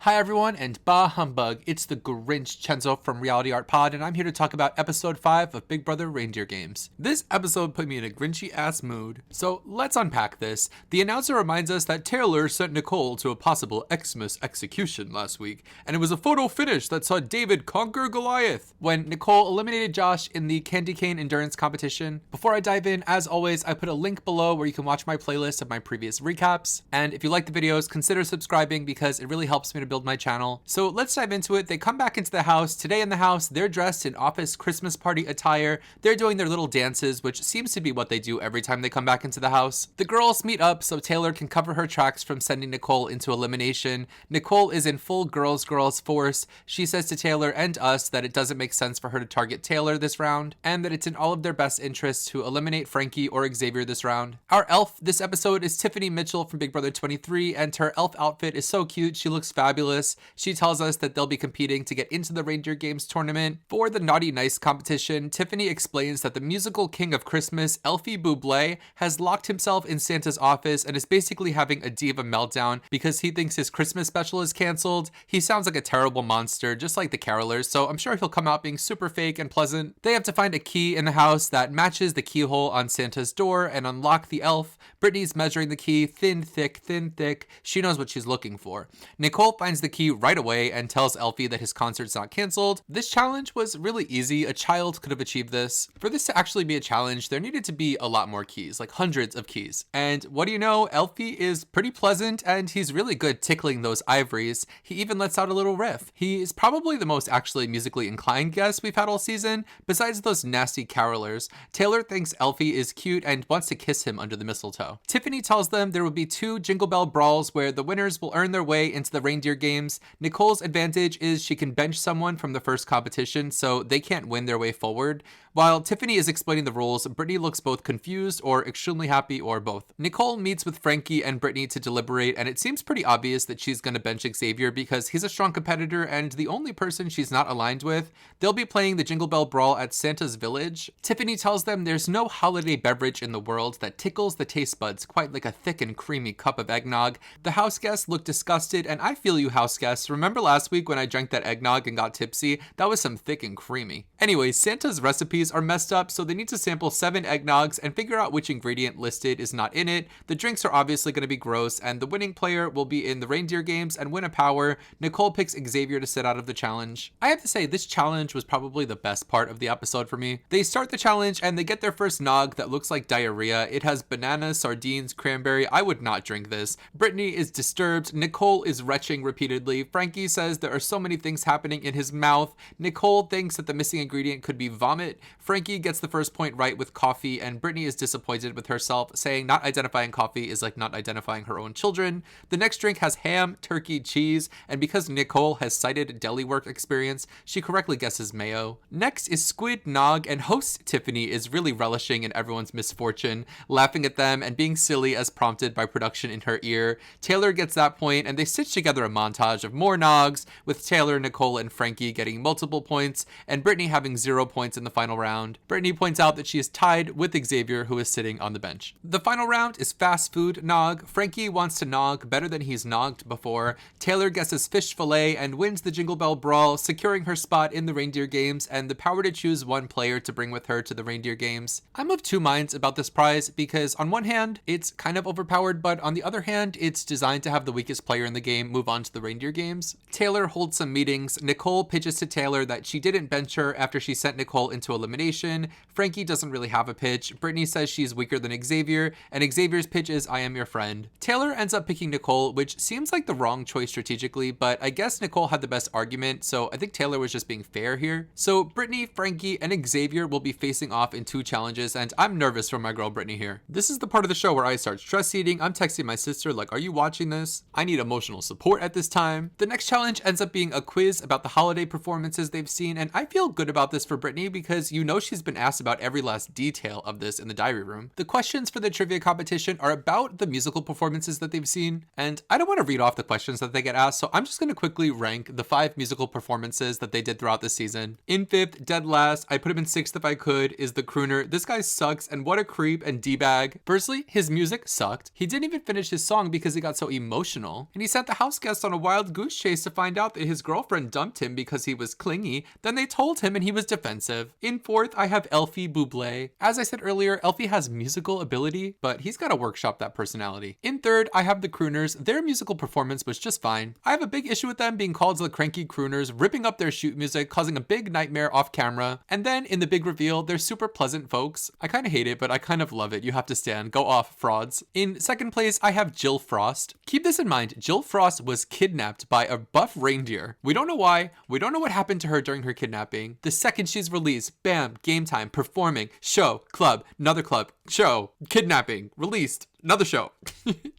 Hi everyone, and bah humbug, it's the Grinch Chenzo from Reality Art Pod, and I'm here to talk about episode 5 of Big Brother Reindeer Games. This episode put me in a Grinchy ass mood, so let's unpack this. The announcer reminds us that Taylor sent Nicole to a possible Xmas execution last week, and it was a photo finish that saw David conquer Goliath when Nicole eliminated Josh in the candy cane endurance competition. Before I dive in, as always, I put a link below where you can watch my playlist of my previous recaps, and if you like the videos, consider subscribing because it really helps me to build my channel. So let's dive into it. They come back into the house. Today in the house, they're dressed in office Christmas party attire. They're doing their little dances, which seems to be what they do every time they come back into the house. The girls meet up so Taylor can cover her tracks from sending Nicole into elimination. Nicole is in full girls force. She says to Taylor and us that it doesn't make sense for her to target Taylor this round, and that it's in all of their best interests to eliminate Frankie or Xavier this round. Our elf this episode is Tiffany Mitchell from Big Brother 23, and her elf outfit is so cute. She looks fabulous. She tells us that they'll be competing to get into the Reindeer Games tournament. For the Naughty Nice competition, Tiffany explains that the musical king of Christmas, Elfie Bublé, has locked himself in Santa's office and is basically having a diva meltdown because he thinks his Christmas special is canceled. He sounds like a terrible monster, just like the carolers, so I'm sure he'll come out being super fake and pleasant. They have to find a key in the house that matches the keyhole on Santa's door and unlock the elf. Brittany's measuring the key, thin, thick, thin, thick. She knows what she's looking for. Nicole finds the key right away and tells Elfie that his concert's not canceled. This challenge was really easy. A child could have achieved this. For this to actually be a challenge, there needed to be a lot more keys, like hundreds of keys. And what do you know? Elfie is pretty pleasant and he's really good tickling those ivories. He even lets out a little riff. He is probably the most actually musically inclined guest we've had all season, besides those nasty carolers. Taylor thinks Elfie is cute and wants to kiss him under the mistletoe. Tiffany tells them there will be 2 Jingle Bell brawls where the winners will earn their way into the Reindeer Games. Nicole's advantage is she can bench someone from the first competition, so they can't win their way forward. While Tiffany is explaining the rules, Brittany looks both confused or extremely happy or both. Nicole meets with Frankie and Brittany to deliberate, and it seems pretty obvious that she's going to bench Xavier because he's a strong competitor and the only person she's not aligned with. They'll be playing the Jingle Bell Brawl at Santa's Village. Tiffany tells them there's no holiday beverage in the world that tickles the taste buds quite like a thick and creamy cup of eggnog. The house guests look disgusted, and I feel you, house guests. Remember last week when I drank that eggnog and got tipsy? That was some thick and creamy. Anyway, Santa's recipes are messed up, so they need to sample 7 eggnogs and figure out which ingredient listed is not in it. The drinks are obviously going to be gross, and the winning player will be in the Reindeer Games and win a power. Nicole picks Xavier to sit out of the challenge. I have to say, this challenge was probably the best part of the episode for me. They start the challenge and they get their first nog that looks like diarrhea. It has banana, sardines, cranberry. I would not drink this. Brittany is disturbed. Nicole is retching repeatedly. Frankie says there are so many things happening in his mouth. Nicole thinks that the missing ingredient could be vomit. Frankie gets the first point right with coffee, and Brittany is disappointed with herself, saying not identifying coffee is like not identifying her own children. The next drink has ham, turkey, cheese, and because Nicole has cited deli work experience, she correctly guesses mayo. Next is squid nog, and host Tiffany is really relishing in everyone's misfortune, laughing at them and being silly as prompted by production in her ear. Taylor gets that point, and they stitch together a montage of more nogs, with Taylor, Nicole, and Frankie getting multiple points, and Brittany having 0 points in the final round. Brittany points out that she is tied with Xavier, who is sitting on the bench. The final round is fast food nog. Frankie wants to nog better than he's nogged before. Taylor guesses fish fillet and wins the Jingle Bell Brawl, securing her spot in the Reindeer Games and the power to choose one player to bring with her to the Reindeer Games. I'm of 2 minds about this prize because on one hand, it's kind of overpowered, but on the other hand, it's designed to have the weakest player in the game move on to the Reindeer Games. Taylor holds some meetings. Nicole pitches to Taylor that she didn't bench her after she sent Nicole into elimination. Frankie doesn't really have a pitch. Brittany says she's weaker than Xavier, and Xavier's pitch is I am your friend. Taylor ends up picking Nicole, which seems like the wrong choice strategically, but I guess Nicole had the best argument, so I think Taylor was just being fair here. So Brittany, Frankie, and Xavier will be facing off in 2 challenges, and I'm nervous for my girl Brittany here. This is the part of the show where I start stress eating. I'm texting my sister like, are you watching this? I need emotional support at this time. The next challenge ends up being a quiz about the holiday performances they've seen, and I feel good about this for Brittany because you know she's been asked about every last detail of this in the diary room. The questions for the trivia competition are about the musical performances that they've seen, and I don't want to read off the questions that they get asked, so I'm just going to quickly rank the 5 musical performances that they did throughout the season. In 5th, dead last, I put him in 6th if I could, is the crooner. This guy sucks, and what a creep and D-bag. Firstly, his music sucked. He didn't even finish his song because it got so emotional, and he sent the house guests on a a wild goose chase to find out that his girlfriend dumped him because he was clingy. Then they told him and he was defensive. In fourth, I have Elfie Buble. As I said earlier, Elfie has musical ability, but he's got to workshop that personality. In third, I have the Crooners. Their musical performance was just fine. I have a big issue with them being called the Cranky Crooners, ripping up their shoot music, causing a big nightmare off camera. And then in the big reveal, they're super pleasant folks. I kind of hate it, but I kind of love it. You have to stand. Go off, frauds. In second place, I have Jill Frost. Keep this in mind, Jill Frost was kidnapped by a buff reindeer. We don't know why. We don't know what happened to her during her kidnapping. The second she's released, bam, game time, performing, show, club, another club, show, kidnapping, released, another show.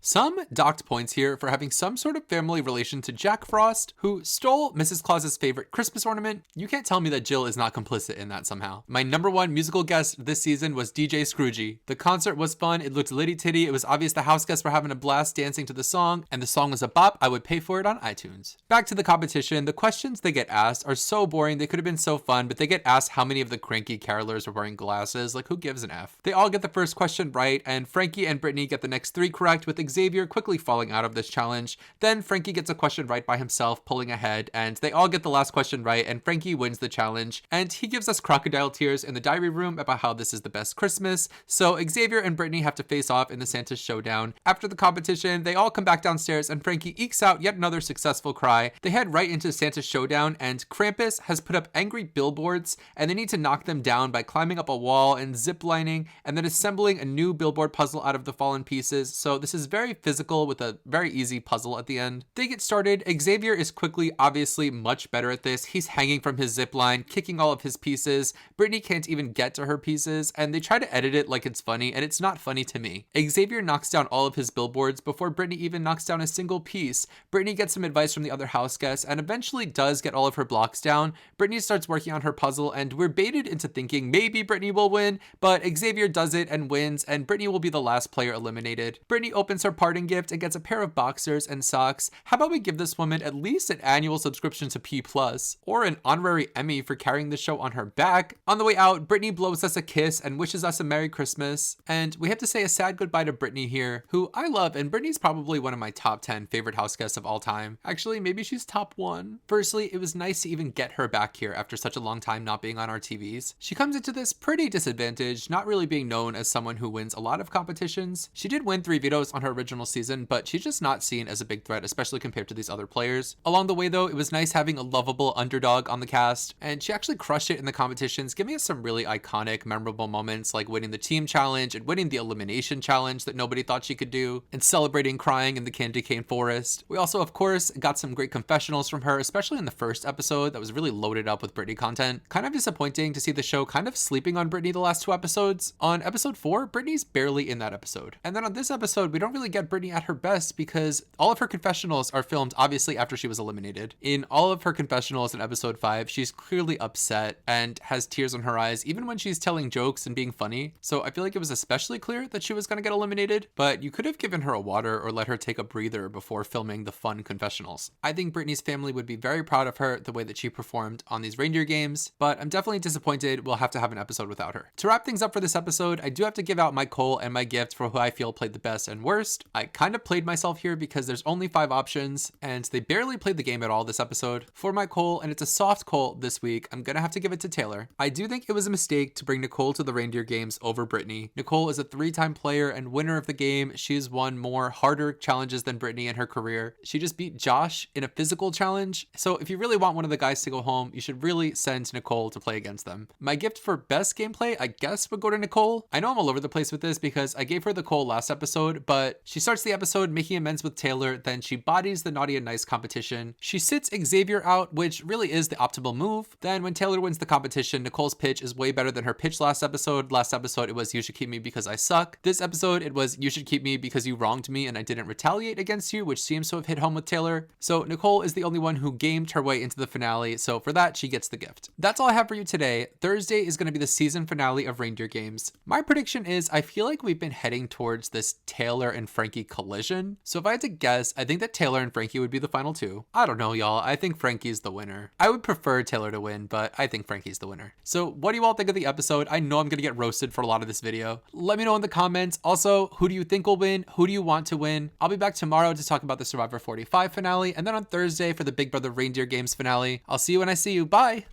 Some docked points here for having some sort of family relation to Jack Frost, who stole Mrs. Claus's favorite Christmas ornament. You can't tell me that Jill is not complicit in that somehow. My number one musical guest this season was DJ Scroogey. The concert was fun. It looked litty titty. It was obvious the house guests were having a blast dancing to the song, and the song was a bop. I would pay for it on iTunes. Back to the competition. The questions they get asked are so boring. They could have been so fun, but they get asked how many of the cranky carolers were wearing glasses. Like, who gives an F? They all get the first question right, and Frankie and Brittany get the next 3 correct, with Xavier quickly falling out of this challenge. Then Frankie gets a question right by himself, pulling ahead, and they all get the last question right, and Frankie wins the challenge. And he gives us crocodile tears in the diary room about how this is the best Christmas. So Xavier and Brittany have to face off in the Santa showdown. After the competition, they all come back downstairs, and Frankie ekes out yet another successful cry. They head right into Santa's showdown, and Krampus has put up angry billboards, and they need to knock them down by climbing up a wall and ziplining, and then assembling a new billboard puzzle out of the fallen pieces. So this is very physical with a very easy puzzle at the end. They get started. Xavier is quickly, obviously, much better at this. He's hanging from his zip line, kicking all of his pieces. Brittany can't even get to her pieces, and they try to edit it like it's funny, and it's not funny to me. Xavier knocks down all of his billboards before Brittany even knocks down a single piece. Brittany gets some advice from the other house guests and eventually does get all of her blocks down. Brittany starts working on her puzzle, and we're baited into thinking maybe Brittany will win, but Xavier does it and wins, and Brittany will be the last player eliminated. Brittany opens her parting gift and gets a pair of boxers and socks. How about we give this woman at least an annual subscription to P+, or an honorary Emmy for carrying the show on her back? On the way out, Brittany blows us a kiss and wishes us a Merry Christmas. And we have to say a sad goodbye to Brittany here, who I love, and Brittany's probably one of my top 10 favorite house guests of all time. Actually, maybe she's top 1. Firstly, it was nice to even get her back here after such a long time not being on our TVs. She comes into this pretty disadvantaged, not really being known as someone who wins a lot of competitions. She did win 3 vetoes on her original season, but she's just not seen as a big threat, especially compared to these other players. Along the way though, it was nice having a lovable underdog on the cast, and she actually crushed it in the competitions, giving us some really iconic, memorable moments like winning the team challenge and winning the elimination challenge that nobody thought she could do, and celebrating crying in the candy cane forest. We also, of course, got some great confessionals from her, especially in the first episode that was really loaded up with Brittany content. Kind of disappointing to see the show kind of sleeping on Brittany the last 2 episodes. On episode 4, Brittany's barely in that episode. And then on this episode, we don't really get Brittany at her best because all of her confessionals are filmed obviously after she was eliminated. In all of her confessionals in episode 5, she's clearly upset and has tears in her eyes, even when she's telling jokes and being funny. So I feel like it was especially clear that she was gonna get eliminated, but you could have given her a water or let her take a breather before filming the fun confessionals. I think Brittany's family would be very proud of her the way that she performed on these reindeer games, but I'm definitely disappointed we'll have to have an episode without her. To wrap things up for this episode, I do have to give out my coal and my gift for who I feel played the best and worst. I kind of played myself here because there's only 5 options, and they barely played the game at all this episode. For my coal, and it's a soft coal this week, I'm gonna have to give it to Taylor. I do think it was a mistake to bring Nicole to the reindeer games over Brittany. Nicole is a 3-time player and winner of the game. She's won more harder challenges than Brittany in her career. She just beat Josh in a physical challenge. So if you really want one of the guys to go home, you should really send Nicole to play against them. My gift for best gameplay, I guess, would go to Nicole. I know I'm all over the place with this because I gave her the coal last episode, but she starts the episode making amends with Taylor, then she bodies the naughty and nice competition. She sits Xavier out, which really is the optimal move. Then when Taylor wins the competition, Nicole's pitch is way better than her pitch last episode. Last episode, it was you should keep me because I suck. This episode, it was you should keep me because you wronged me and I didn't retaliate against you, which seems to have hit home with Taylor. So Nicole is the only one who gamed her way into the finale, so for that, she gets the gift. That's all I have for you today. Thursday is going to be the season finale of Reindeer Games. My prediction prediction is I feel like we've been heading towards this Taylor and Frankie collision. So if I had to guess, I think that Taylor and Frankie would be the final two. I don't know, y'all. I think Frankie's the winner. I would prefer Taylor to win, but I think Frankie's the winner. So what do you all think of the episode? I know I'm gonna get roasted for a lot of this video. Let me know in the comments. Also, who do you think will win? Who do you want to win? I'll be back tomorrow to talk about the Survivor 45 finale, and then on Thursday for the Big Brother Reindeer Games finale. I'll see you when I see you. Bye!